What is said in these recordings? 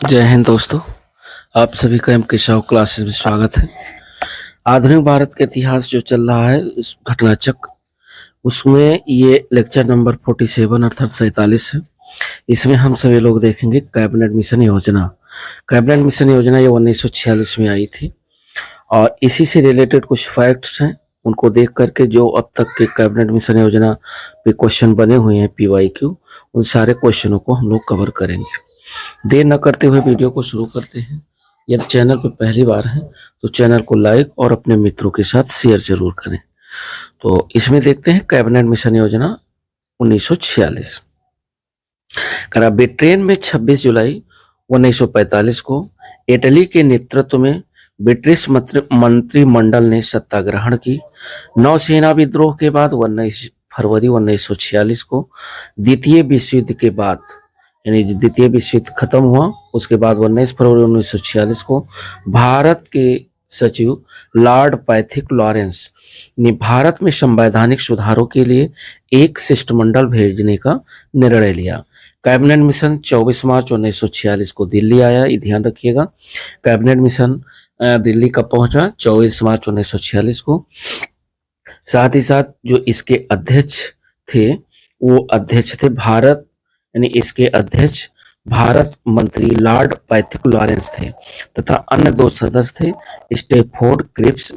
जय हिंद दोस्तों। आप सभी का एम.के. साहू क्लासेस में स्वागत है। आधुनिक भारत का इतिहास जो चल रहा है इस घटनाचक्र, उसमें ये लेक्चर नंबर 47 अर्थात 47 है। इसमें हम सभी लोग देखेंगे कैबिनेट मिशन योजना। कैबिनेट मिशन योजना ये 1946 में आई थी और इसी से रिलेटेड कुछ फैक्ट्स हैं, उनको देख करके जो अब तक के कैबिनेट मिशन योजना पे क्वेश्चन बने हुए हैं PYQ, उन सारे क्वेश्चनों को हम लोग कवर करेंगे। देर न करते हुए वीडियो को शुरू करते हैं। यदि चैनल पर पहली बार है तो चैनल को लाइक और अपने मित्रों के साथ शेयर जरूर करें। तो इसमें देखते हैं कैबिनेट मिशन योजना 1946। ब्रिटेन में 26 जुलाई 1945 को इटली के नेतृत्व में ब्रिटिश मंत्रिमंडल ने सत्ता ग्रहण की। नौसेना विद्रोह के बाद 19 फरवरी 1946 को द्वितीय विश्व युद्ध के बाद, यानी द्वितीय विश्व युद्ध खत्म हुआ उसके बाद 19 फरवरी 1946 को भारत के सचिव लॉर्ड पैथिक लॉरेंस ने भारत में संवैधानिक सुधारों के लिए एक शिष्टमंडल भेजने का निर्णय लिया। कैबिनेट मिशन 24 मार्च 1946 को दिल्ली आया, ये ध्यान रखिएगा। कैबिनेट मिशन दिल्ली कब पहुंचा? 24 मार्च 1946 को। साथ ही साथ जो इसके अध्यक्ष थे वो अध्यक्ष थे भारत, यानी इसके अध्यक्ष भारत मंत्री लॉर्ड पैथिक लॉरेंस थे तथा अन्य दो सदस्य थे स्टैफोर्ड क्रिप्स,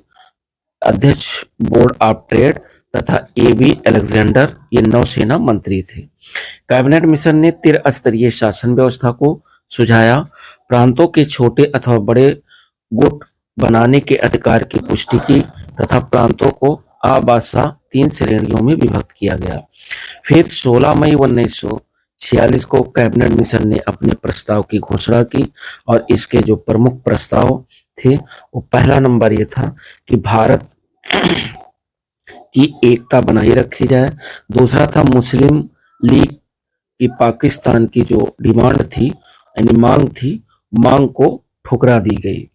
अध्यक्ष बोर्ड ऑफ ट्रेड, तथा AB अलेक्जेंडर, ये नौसेना मंत्री थे। कैबिनेट मिशन ने त्रिस्तरीय शासन व्यवस्था को सुझाया, प्रांतों के छोटे अथवा बड़े गुट बनाने के अधिकार की पुष्टि की तथा प्रांतों को आबासा 3 श्रेणियों में विभक्त किया गया। फिर 16 मई 1946 को कैबिनेट मिशन ने अपने प्रस्ताव की घोषणा की और इसके जो प्रमुख प्रस्ताव थे वो पहला नंबर ये था कि भारत की एकता बनाए रखी जाए। दूसरा था मुस्लिम लीग की पाकिस्तान की जो डिमांड थी, यानी मांग थी, मांग को ठुकरा दी गई।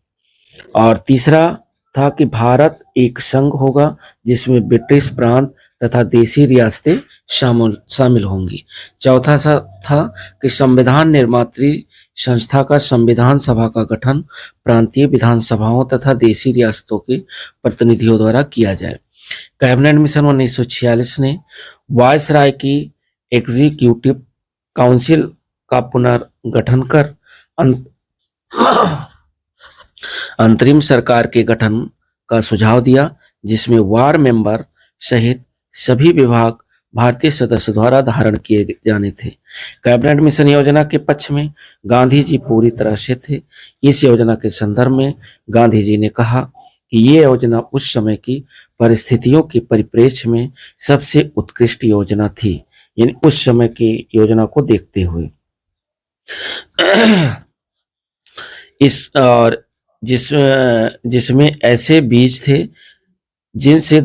और तीसरा था कि भारत एक संघ होगा जिसमें ब्रिटिश प्रांत तथा देशी रियासतें शामिल होंगी। चौथा था कि संविधान निर्मात्री संस्था का संविधान सभा का गठन प्रांतीय विधानसभाओं तथा देशी रियासतों के प्रतिनिधियों द्वारा किया जाए। कैबिनेट मिशन 1946 ने वायसराय की एग्जीक्यूटिव काउंसिल का पुनर्गठन कर अंतरिम सरकार के गठन का सुझाव दिया, जिसमें वार मेंबर सहित सभी विभाग भारतीय सदस्य द्वारा धारण किए जाने थे। कैबिनेट मिशन योजना के पक्ष में गांधी जी पूरी तरह से थे। इस योजना के संदर्भ में गांधी जी ने कहा कि ये योजना उस समय की परिस्थितियों के परिप्रेक्ष्य में सबसे उत्कृष्ट योजना थी, यानी उस समय की योजना को देखते हुए जिसमें ऐसे बीज थे जिनसे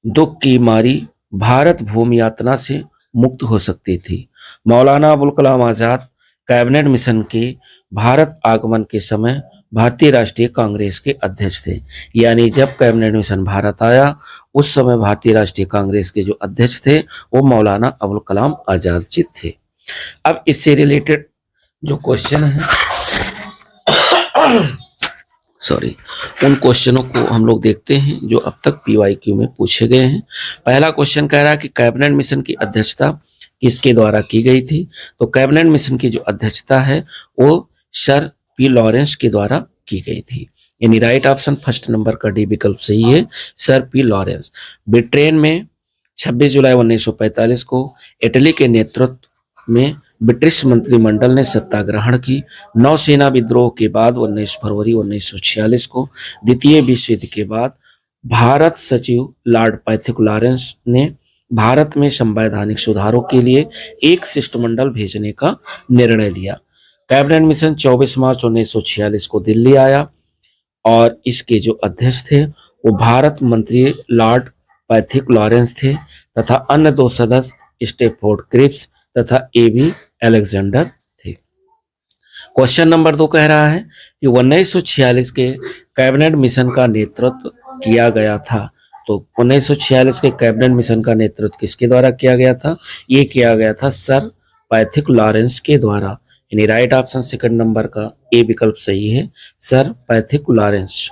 दुख की मारी भारत भूमि यातना से मुक्त हो सकती थी। मौलाना अबुल कलाम आजाद कैबिनेट मिशन के भारत आगमन के समय भारतीय राष्ट्रीय कांग्रेस के अध्यक्ष थे, यानी जब कैबिनेट मिशन भारत आया उस समय भारतीय राष्ट्रीय कांग्रेस के जो अध्यक्ष थे वो मौलाना अबुल कलाम आजाद जी थे। अब इससे रिलेटेड जो क्वेश्चन है उन क्वेश्चनों को हम लोग देखते हैं जो अब तक PYQ में पूछे गए हैं। पहला क्वेश्चन कह रहा है कि कैबिनेट मिशन की अध्यक्षता किसके द्वारा की गई थी? तो कैबिनेट मिशन की जो अध्यक्षता है वो सर P लॉरेंस के द्वारा की गई थी, यानी राइट ऑप्शन फर्स्ट नंबर का डी विकल्प सही है, सर P लॉरेंस। ब्रिटेन में 26 जुलाई 1945 को इटली के नेतृत्व में ब्रिटिश मंत्रिमंडल ने सत्ता ग्रहण की। नौसेना विद्रोह के बाद 19 फरवरी 1946 को द्वितीय विश्व युद्ध के बाद भारत सचिव लॉर्ड पैथिक लॉरेंस ने भारत में संवैधानिक सुधारों के लिए एक शिष्टमंडल भेजने का निर्णय लिया। कैबिनेट मिशन 24 मार्च 1946 को दिल्ली आया और इसके जो अध्यक्ष थे वो भारत मंत्री लॉर्ड पैथिक लॉरेंस थे तथा अन्य दो सदस्य स्टैफोर्ड क्रिप्स तथा AB अलेक्जेंडर थे। क्वेश्चन नंबर 2 कह रहा है कि 1946 के कैबिनेट मिशन का नेतृत्व किया गया था। तो 1946 के कैबिनेट मिशन का नेतृत्व किसके द्वारा किया गया था? ये किया गया था सर पैथिक लॉरेंस के द्वारा, यानी राइट ऑप्शन सेकंड नंबर का ए विकल्प सही है, sir Pethick Lawrence.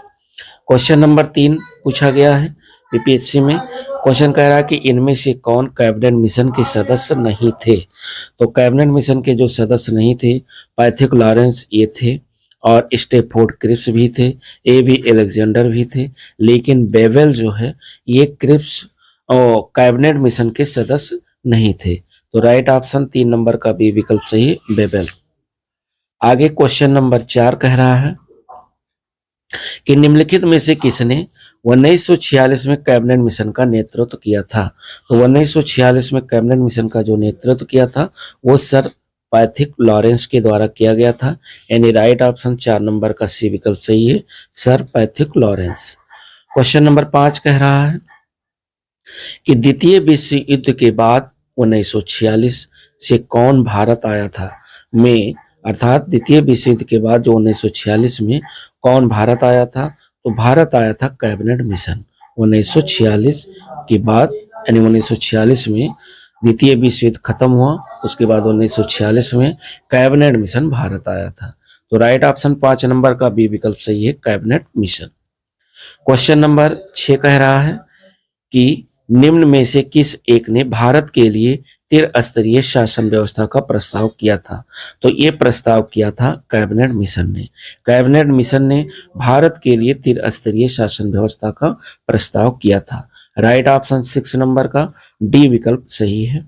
Question number 3 पूछा गया है बीपीएससी में। क्वेश्चन कह रहा है कि इनमें से कौन कैबिनेट मिशन के सदस्य नहीं थे। तो कैबिनेट मिशन के जो सदस्य नहीं थे, पैथिक लॉरेंस ये थे, और स्टेफोर्ड क्रिप्स भी थे, ए बी एलेक्जेंडर भी थे, लेकिन बेवेल जो है ये क्रिप्स और कैबिनेट मिशन के सदस्य नहीं थे। तो राइट ऑप्शन 3 नंबर का बी विकल्प सही है, बेवेल। आगे क्वेश्चन नंबर 4 कह रहा है कि निम्नलिखित में से किसने 1946 में कैबिनेट मिशन का नेतृत्व किया था। तो 1946 में कैबिनेट मिशन का जो नेतृत्व किया था वो सर पैथिक लॉरेंस के द्वारा किया गया था, यानी राइट ऑप्शन 4 नंबर का सी विकल्प सही है, sir Pethick Lawrence. Question number 5 कह रहा है कि द्वितीय विश्व युद्ध के बाद 1946 से कौन भारत आया था। में अर्थात द्वितीय विश्व युद्ध के बाद जो 1946 में कौन भारत आया था, तो भारत आया था कैबिनेट मिशन। 1946 के बाद यानी 1946 में द्वितीय विश्व युद्ध खत्म हुआ, उसके बाद 1946 में कैबिनेट मिशन भारत आया था। तो राइट ऑप्शन 5 नंबर का बी विकल्प सही है, कैबिनेट मिशन। क्वेश्चन नंबर 6 कह रहा है कि निम्न में से किस एक ने भारत के लिए त्रिस्तरीय शासन व्यवस्था का प्रस्ताव किया था। तो ये प्रस्ताव किया था कैबिनेट मिशन ने। कैबिनेट मिशन ने भारत के लिए त्रिस्तरीय शासन व्यवस्था का प्रस्ताव किया था। राइट ऑप्शन 6 नंबर का डी विकल्प सही है।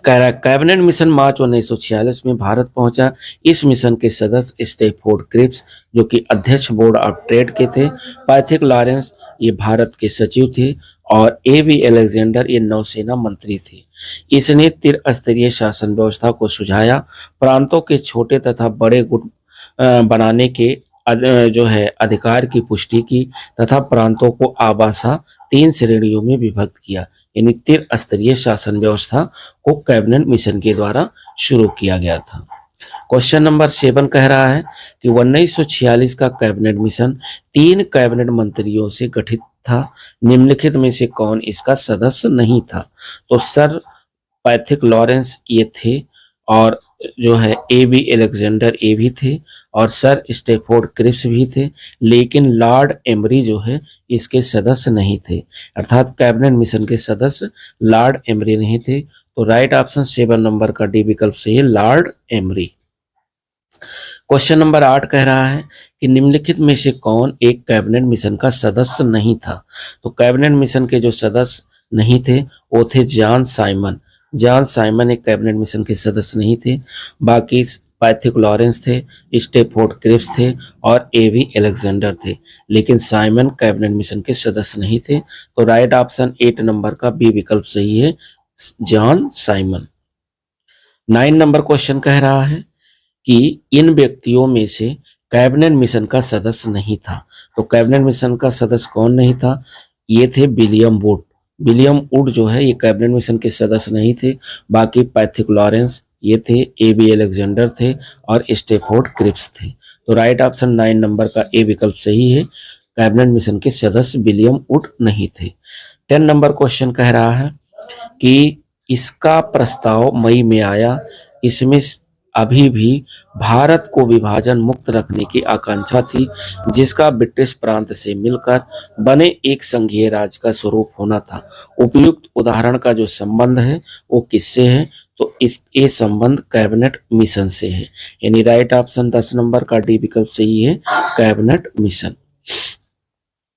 कह रहा है कैबिनेट मिशन मार्च 1946 में भारत पहुंचा। इस मिशन के सदस्य स्टेफोर्ड क्रिप्स जो कि अध्यक्ष बोर्ड ऑफ ट्रेड के थे, पैथिक लॉरेंस ये भारत के सचिव थे, और ए बी एलेक्जेंडर ये नौसेना मंत्री थे। इसने त्रिस्तरीय शासन व्यवस्था को सुझाया, प्रांतों के छोटे तथा बड़े गुट बनाने के जो है अधिकार की पुष्टि की, तथा प्रांतों को आबासा 3 श्रेणियों में विभक्त किया। यानी त्रिस्तरीय शासन व्यवस्था को कैबिनेट मिशन के द्वारा शुरू किया गया था। क्वेश्चन नंबर 7 कह रहा है कि 1946 का कैबिनेट मिशन 3 कैबिनेट मंत्रियों से गठित था। निम्नलिखित में से कौन इसका सदस्य नहीं था। तो सर पैथिक लॉरेंस ये थे, और जो है ए बी एलेक्जेंडर ये भी थे, और सर स्टेफोर्ड क्रिप्स भी थे, लेकिन लॉर्ड एमरी जो है इसके सदस्य नहीं थे। अर्थात कैबिनेट मिशन के सदस्य लॉर्ड एमरी नहीं थे। तो राइट ऑप्शन 7 नंबर का डी विकल्प सही है, लॉर्ड एमरी। क्वेश्चन नंबर 8 कह रहा है कि निम्नलिखित में से कौन एक कैबिनेट मिशन का सदस्य नहीं था। तो कैबिनेट मिशन के जो सदस्य नहीं थे वो थे जॉन साइमन। जॉन साइमन एक कैबिनेट मिशन के सदस्य नहीं थे। बाकी पैथिक लॉरेंस थे, स्टेफोर्ड क्रिप्स थे, और ए वी एलेक्जेंडर थे, लेकिन साइमन कैबिनेट मिशन के सदस्य नहीं थे। तो राइट ऑप्शन 8 नंबर का बी विकल्प सही है, जॉन साइमन। 9 नंबर क्वेश्चन कह रहा है कि इन व्यक्तियों में से कैबिनेट मिशन का सदस्य नहीं था। तो कैबिनेट मिशन का सदस्य कौन नहीं था, ये थे विलियम वुड। विलियम वुड जो है ये कैबिनेट मिशन के सदस्य नहीं थे। बाकी पैथिक लॉरेंस ये थे, ए बी एलेक्जेंडर थे, और स्टेफोर्ड क्रिप्स थे। तो राइट ऑप्शन 9 नंबर का ए विकल्प सही है, कैबिनेट मिशन के सदस्य विलियम वुड नहीं थे। 10 नंबर क्वेश्चन कह रहा है कि इसका प्रस्ताव मई में आया, इसमें अभी भी भारत को विभाजन मुक्त रखने की आकांक्षा थी, जिसका ब्रिटिश प्रांत से मिलकर बने एक संघीय राज्य का स्वरूप होना था। उपयुक्त उदाहरण का जो संबंध है वो किससे है, तो ये संबंध कैबिनेट मिशन से है। यानी राइट ऑप्शन 10 नंबर का डी विकल्प सही है, कैबिनेट मिशन।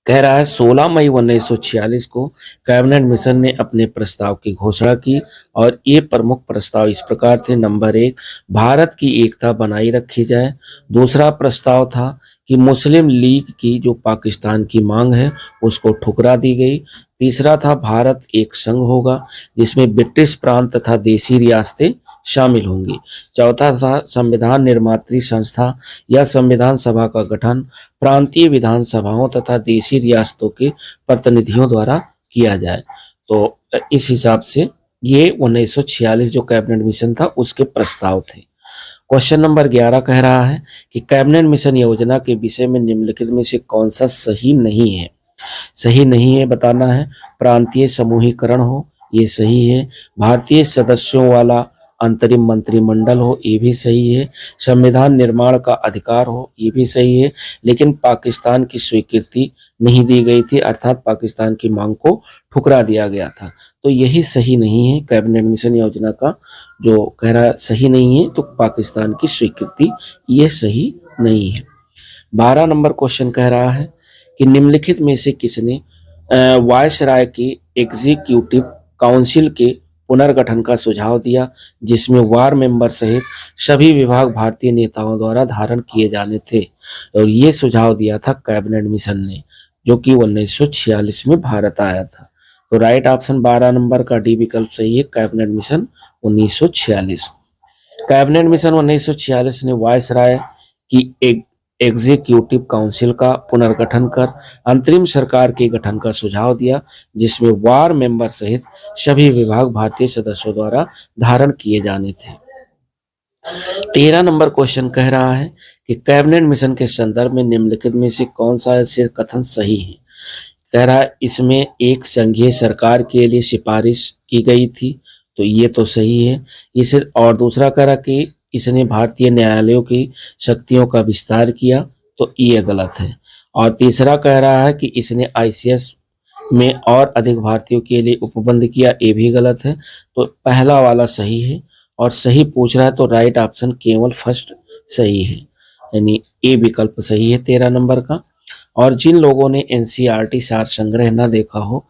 कह रहा है 16 मई 1946 को कैबिनेट मिशन ने अपने प्रस्ताव की घोषणा की, और ये प्रमुख प्रस्ताव इस प्रकार थे। नंबर 1, भारत की एकता बनाई रखी जाए। दूसरा प्रस्ताव था कि मुस्लिम लीग की जो पाकिस्तान की मांग है उसको ठुकरा दी गई। तीसरा था भारत एक संघ होगा जिसमें ब्रिटिश प्रांत तथा देशी रियासतें शामिल होंगी। चौथा था संविधान निर्मात्री संस्था या संविधान सभा का गठन प्रांतीय विधानसभाओं तथा देशी रियासतों के प्रतिनिधियों द्वारा किया जाए। तो इस हिसाब से ये 1946 जो कैबिनेट मिशन था उसके प्रस्ताव थे। क्वेश्चन नंबर 11 कह रहा है कि कैबिनेट मिशन योजना के विषय में निम्नलिखित में से कौन सा सही नहीं है। सही नहीं है बताना है। प्रांतीय समूहीकरण हो, ये सही है। भारतीय सदस्यों वाला अंतरिम मंत्रिमंडल हो, ये भी सही है। संविधान निर्माण का अधिकार हो, ये भी सही है। लेकिन पाकिस्तान की स्वीकृति नहीं दी गई थी, अर्थात पाकिस्तान की मांग को ठुकरा दिया गया था। तो यही सही नहीं है। कैबिनेट मिशन योजना का जो कह रहा सही नहीं है, तो पाकिस्तान की स्वीकृति ये सही नहीं है। 12 नंबर क्वेश्चन कह रहा है कि निम्नलिखित में से किसने वायसराय की एग्जीक्यूटिव काउंसिल के पुनर्गठन का सुझाव दिया, जिसमें वार मेंबर सहित सभी विभाग भारतीय नेताओं द्वारा धारण किए जाने थे। और ये सुझाव दिया था कैबिनेट मिशन ने, जो कि 1946 में भारत आया था। तो राइट ऑप्शन 12 नंबर का डी विकल्प सही है, कैबिनेट मिशन 1946। कैबिनेट मिशन 1946 ने वायसराय की एक एग्जीक्यूटिव काउंसिल का पुनर्गठन कर अंतरिम सरकार के गठन का सुझाव दिया, जिसमें वार मेंबर सहित सभी विभाग भारतीय सदस्यों द्वारा धारण किए जाने थे। 13 नंबर क्वेश्चन कह रहा है कि कैबिनेट मिशन के संदर्भ में निम्नलिखित में से कौन सा ऐसे कथन सही है। कह रहा है इसमें एक संघीय सरकार के लिए सिफारिश की गई थी, तो ये तो सही है। इसे और दूसरा कह रहा कि इसने भारतीय न्यायालयों की शक्तियों का विस्तार किया, तो ये गलत है। और तीसरा कह रहा है कि इसने आईसीएस में और अधिक भारतीयों के लिए उपबंध किया, ये भी गलत है। तो पहला वाला सही है और सही पूछ रहा है, तो राइट ऑप्शन केवल फर्स्ट सही है, यानी ए विकल्प सही है 13 नंबर का। और जिन लोगों ने एनसीईआरटी सार संग्रह न देखा हो,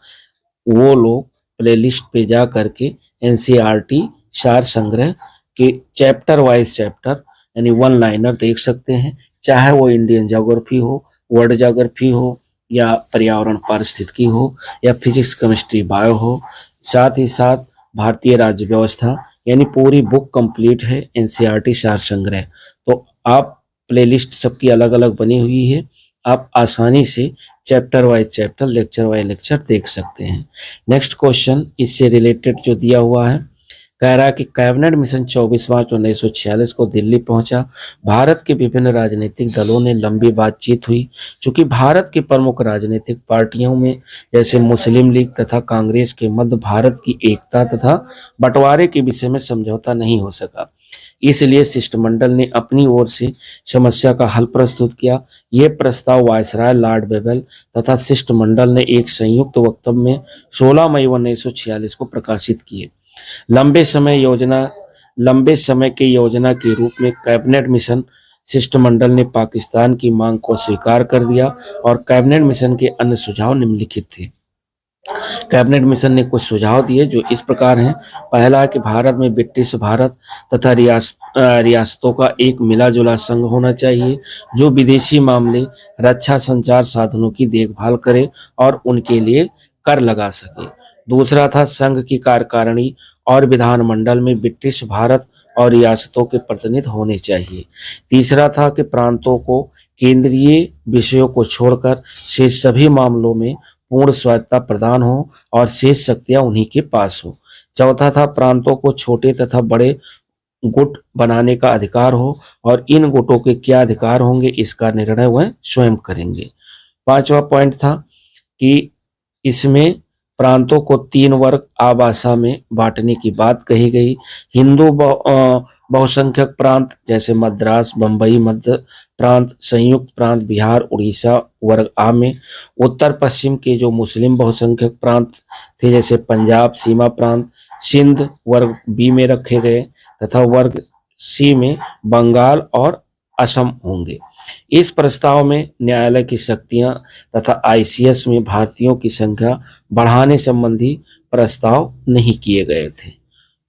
वो लोग प्लेलिस्ट पे जा करके एनसीईआरटी सार संग्रह के चैप्टर वाइज चैप्टर यानी वन लाइनर देख सकते हैं, चाहे वो इंडियन ज्योग्राफी हो, वर्ल्ड ज्योग्राफी हो, या पर्यावरण पारिस्थितिकी हो, या फिजिक्स केमिस्ट्री बायो हो। साथ ही साथ भारतीय राज्य व्यवस्था, यानी पूरी बुक कंप्लीट है एनसीईआरटी सार संग्रह। तो आप प्लेलिस्ट सबकी अलग अलग बनी हुई है, आप आसानी से chapter wise chapter, lecture wise lecture देख सकते हैं। नेक्स्ट क्वेश्चन इससे रिलेटेड जो दिया हुआ है, कह रहा है कि कैबिनेट मिशन 24 मार्च 1946 को दिल्ली पहुंचा। भारत के विभिन्न राजनीतिक दलों ने लंबी बातचीत हुई, क्योंकि भारत की प्रमुख राजनीतिक पार्टियों में जैसे मुस्लिम लीग तथा कांग्रेस के मध्य भारत की एकता तथा बंटवारे के विषय में समझौता नहीं हो सका। इसलिए शिष्टमंडल ने अपनी ओर से समस्या का हल प्रस्तुत किया। यह प्रस्ताव वायसराय लॉर्ड बेवेल तथा शिष्टमंडल ने एक संयुक्त वक्तव्य में 16 मई 1946 को प्रकाशित किए। लंबे समय के योजना के रूप में कैबिनेट मिशन शिष्टमंडल ने पाकिस्तान की मांग को स्वीकार कर दिया और कैबिनेट मिशन के अन्य सुझाव निम्नलिखित थे। कैबिनेट मिशन ने कुछ सुझाव दिए जो इस प्रकार हैं। पहला है कि भारत में ब्रिटिश भारत तथा रियासतों का एक मिला जुला संघ होना चाहिए, जो विदेशी मामले, रक्षा, संचार साधनों की देखभाल करे और उनके लिए कर लगा सके। दूसरा था संघ की कार्यकारिणी और विधानमंडल में ब्रिटिश भारत और रियासतों के प्रतिनिधि होने चाहिए। तीसरा था कि प्रांतों को केंद्रीय विषयों को छोड़कर शेष सभी मामलों में पूर्ण स्वायत्तता प्रदान हो और शेष शक्तियां उन्हीं के पास हो। चौथा था प्रांतों को छोटे तथा बड़े गुट बनाने का अधिकार हो और इन गुटों के क्या अधिकार होंगे इसका निर्णय वह स्वयं करेंगे। पांचवा पॉइंट था कि इसमें प्रांतों को 3 वर्ग आभाषा में बांटने की बात कही गई। हिंदू बहुसंख्यक प्रांत जैसे मद्रास, बंबई, मध्य प्रांत, संयुक्त प्रांत, बिहार, उड़ीसा वर्ग आ में। उत्तर पश्चिम के जो मुस्लिम बहुसंख्यक प्रांत थे जैसे पंजाब, सीमा प्रांत, सिंध वर्ग बी में रखे गए तथा वर्ग सी में बंगाल और असम होंगे। इस प्रस्ताव में न्यायालय की शक्तियां तथा आईसीएस में भारतीयों की संख्या बढ़ाने संबंधी प्रस्ताव नहीं किए गए थे।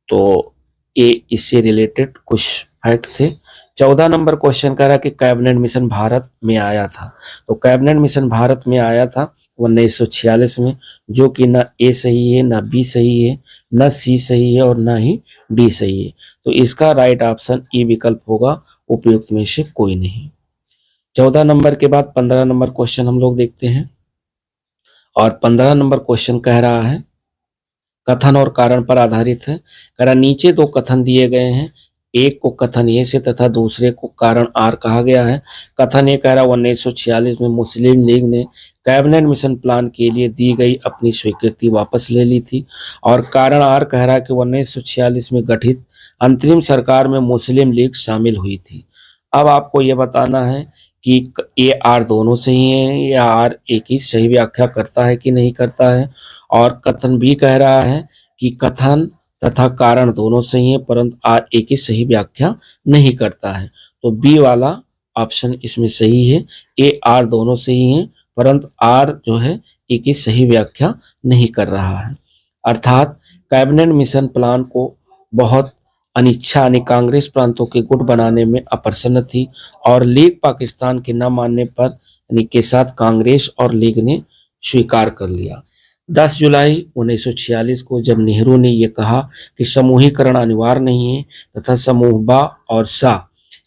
तो ये इससे रिलेटेड कुछ फैक्ट थे। 14 नंबर क्वेश्चन कह रहा कि कैबिनेट मिशन भारत में आया था। तो कैबिनेट मिशन भारत में आया था 1946 में, जो कि ना ए सही है, ना बी सही है, ना सी सही है और ना ही डी सही है। तो इसका राइट ऑप्शन ई विकल्प होगा, उपयुक्त में से कोई नहीं। 14 नंबर के बाद 15 नंबर क्वेश्चन हम लोग देखते हैं और 15 नंबर क्वेश्चन कह रहा है कथन और कारण पर आधारित है। कह रहा नीचे 2 कथन दिए गए हैं, एक को कथन ए से तथा दूसरे को कारण आर कहा गया है। कथन ए कह रहा 1946 में मुस्लिम लीग ने कैबिनेट मिशन प्लान के लिए दी गई अपनी स्वीकृति वापस ले ली थी। और कारण आर कह रहा है कि 1946 में गठित अंतरिम सरकार में मुस्लिम लीग शामिल हुई थी। अब आपको यह बताना है कि ये आर दोनों सही है या आर एक ही सही व्याख्या करता है कि नहीं करता है। और कथन बी कह रहा है कि कथन तथा कारण दोनों सही है परंतु आर एक ही सही व्याख्या नहीं करता है। तो बी वाला ऑप्शन इसमें सही है। ए आर दोनों सही है परंतु आर जो है एक ही सही व्याख्या नहीं कर रहा है। अर्थात कैबिनेट मिशन प्लान को बहुत अनिच्छा यानी कांग्रेस प्रांतों के गुट बनाने में अप्रसन्न थी और लीग पाकिस्तान के न मानने पर यानी के साथ कांग्रेस और लीग ने स्वीकार कर लिया। 10 जुलाई 1946 को जब नेहरू ने यह कहा कि समूहीकरण अनिवार्य नहीं है तथा समूह बा और सा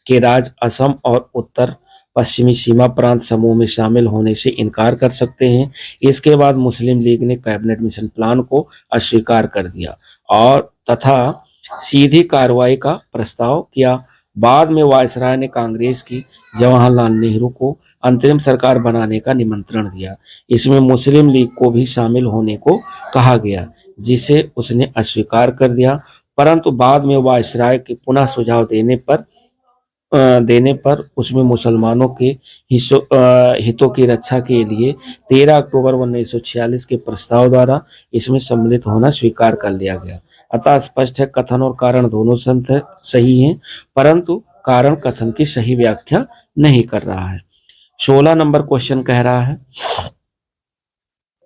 के राज्य असम और उत्तर पश्चिमी सीमा प्रांत समूह में शामिल होने से इनकार कर सकते हैं, इसके बाद मुस्लिम लीग ने कैबिनेट मिशन प्लान को अस्वीकार कर दिया और तथा सीधी कार्रवाई का प्रस्ताव किया। बाद में वायसराय ने कांग्रेस की जवाहरलाल नेहरू को अंतरिम सरकार बनाने का निमंत्रण दिया। इसमें मुस्लिम लीग को भी शामिल होने को कहा गया जिसे उसने अस्वीकार कर दिया, परंतु बाद में वायसराय के पुनः सुझाव देने पर उसमें मुसलमानों के हितों की रक्षा के लिए 13 अक्टूबर 1946 के प्रस्ताव द्वारा इसमें सम्मिलित होना स्वीकार कर लिया गया। अतः स्पष्ट है कथन और कारण दोनों सही हैं परंतु कारण कथन की सही व्याख्या नहीं कर रहा है। 16 नंबर क्वेश्चन कह रहा है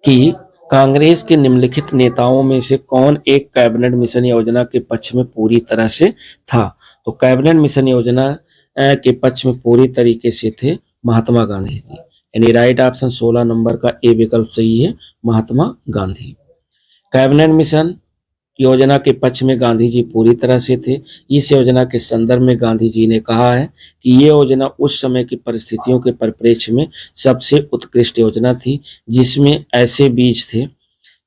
कि कांग्रेस के निम्नलिखित नेताओं में से कौन एक कैबिनेट मिशन योजना के पक्ष में पूरी तरह से था। तो कैबिनेट मिशन योजना के पक्ष में पूरी तरीके से थे महात्मा गांधी जी, यानी राइट ऑप्शन 16 नंबर का ए विकल्प सही है, महात्मा गांधी। कैबिनेट मिशन योजना के पक्ष में गांधी जी पूरी तरह से थे। इस योजना के संदर्भ में गांधी जी ने कहा है कि ये योजना उस समय की परिस्थितियों के परिप्रेक्ष्य में सबसे उत्कृष्ट योजना थी जिसमें ऐसे बीज थे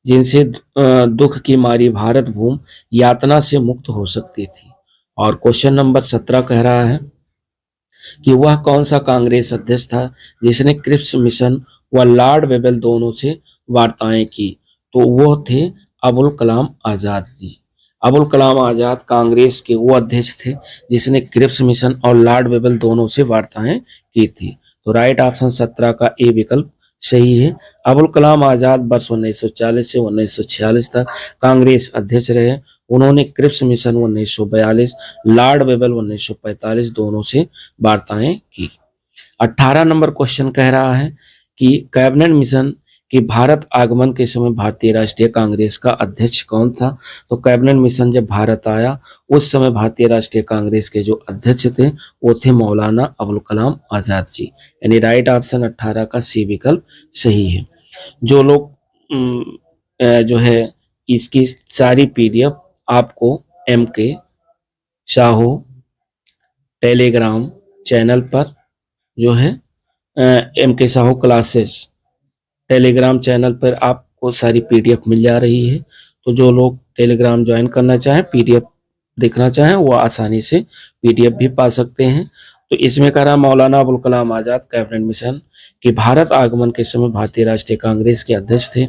जिनसे दुख की मारी भारत भूमि यातना से मुक्त हो सकती थी। और क्वेश्चन नंबर 17 कह रहा है कि वह कौन सा कांग्रेस अध्यक्ष था जिसने क्रिप्स मिशन व लॉर्ड वेबल दोनों से वार्ताएं की। तो वो थे अबुल कलाम आजाद जी। अबुल कलाम आजाद कांग्रेस के वो अध्यक्ष थे जिसने क्रिप्स मिशन और लॉर्ड वेबल दोनों से वार्ताएं की थी। तो राइट ऑप्शन 17 का ए विकल्प सही है। अबुल कलाम आजाद वर्ष 1940 से 1946 तक कांग्रेस अध्यक्ष रहे। उन्होंने क्रिप्स मिशन 1942, लॉर्ड वेबल 1945 दोनों से वार्ताएं की। 18 नंबर क्वेश्चन कह रहा है कि कैबिनेट मिशन के भारत आगमन के समय भारतीय राष्ट्रीय कांग्रेस का अध्यक्ष कौन था। तो कैबिनेट मिशन जब भारत आया उस समय भारतीय राष्ट्रीय कांग्रेस के जो अध्यक्ष थे वो थे मौलाना अबुल कलाम आजाद जी, यानी राइट ऑप्शन 18 का सी विकल्प सही है। जो लोग जो है इसकी सारी पीडीएफ आपको MK साहू टेलीग्राम चैनल पर जो है MK Sahu classes Telegram channel पर आपको सारी पीडीएफ मिल जा रही है। तो जो लोग टेलीग्राम ज्वाइन करना चाहें, पीडीएफ देखना चाहें, वो आसानी से पीडीएफ भी पा सकते हैं। तो इसमें कह रहा मौलाना अबुल कलाम आजाद कैबिनेट मिशन के भारत आगमन के समय भारतीय राष्ट्रीय कांग्रेस के अध्यक्ष थे।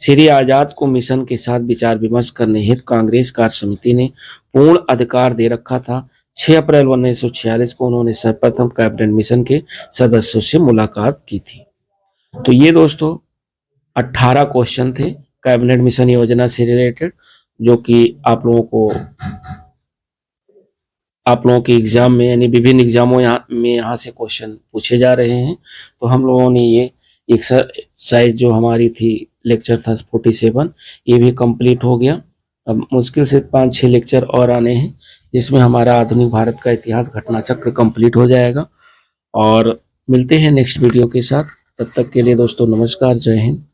श्री आजाद को मिशन के साथ विचार विमर्श करने हेतु कांग्रेस कार्य समिति ने पूर्ण अधिकार दे रखा था। 6 अप्रैल 1946 को उन्होंने सर्वप्रथम कैबिनेट मिशन के सदस्यों से मुलाकात की थी। तो ये दोस्तों 18 क्वेश्चन थे कैबिनेट मिशन योजना से रिलेटेड जो कि आप लोगों के एग्जाम में यानी विभिन्न एग्जामों यहाँ से क्वेश्चन पूछे जा रहे हैं। तो हम लोगों ने ये एक्सरसाइज जो हमारी थी लेक्चर था 47 ये भी कंप्लीट हो गया। अब मुश्किल से 5-6 लेक्चर और आने हैं जिसमें हमारा आधुनिक भारत का इतिहास घटना चक्र कंप्लीट हो जाएगा। और मिलते हैं नेक्स्ट वीडियो के साथ। तब तक के लिए दोस्तों नमस्कार, जय हिंद।